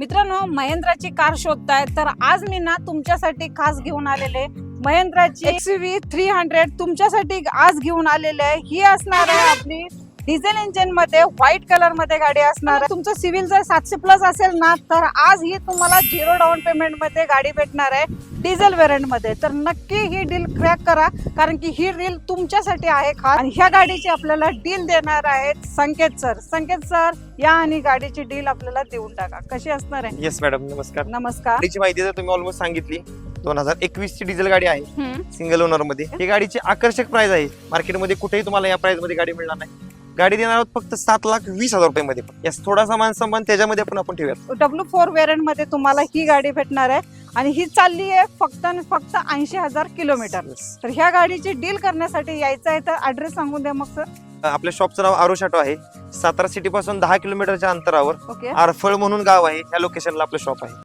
मित्रांनो, महिंद्राची कार शोधताय तर आज मी ना तुमच्यासाठी खास घेऊन आलेले महिंद्राची XUV 300 तुमच्यासाठी आज घेऊन आलेले आहे। ही असणार आहे आपली डिझेल इंजिन मध्ये व्हाईट कलर मध्ये गाडी असणार आहे। तुमचं सिव्हिल जर 700 प्लस असेल ना तर आज ही तुम्हाला 0 डाऊन पेमेंट मध्ये गाडी भेटणार आहे डिझेल व्हेरियंट मध्ये। तर नक्की ही डील क्रॅक करा, कारण की ही डील तुमच्यासाठी आहे खास। आणि ह्या गाडीची आपल्याला डील देणार आहेत संकेत सर। संकेत सर या आणि गाडीची डील आपल्याला देऊन टाका, कशी असणार आहे? येस मॅडम, नमस्कार। नमस्कार। गाडीची माहिती तर तुम्ही ऑलमोस्ट सांगितली। 2021 ची डिझेल गाडी आहे, सिंगल ओनर मध्ये। ही गाडीची आकर्षक प्राइस आहे, मार्केटमध्ये कुठेही तुम्हाला या प्राइस मध्ये गाडी मिळणार नाही। गाडी देणार आहोत फक्त 7,20,000 रुपये मध्ये। यस, थोडासा मान सन्मान त्याच्यामध्ये पण आपण ठेवूयात। W4 व्हेरियंट मध्ये तुम्हाला ही गाडी भेटणार आहे आणि ही चालली आहे फक्त आणि फक्त 80,000 किलोमीटर। तर ह्या गाडीची डील करण्यासाठी यायचं आहे तर ऍड्रेस सांगून द्या मग सर। आपल्या शॉपचं नाव आरोश ऑटो आहे, सातारा सिटी पासून 10 किलोमीटरच्या अंतरावर ओके, आरफळ म्हणून गाव आहे, या लोकेशनला आपलं शॉप आहे।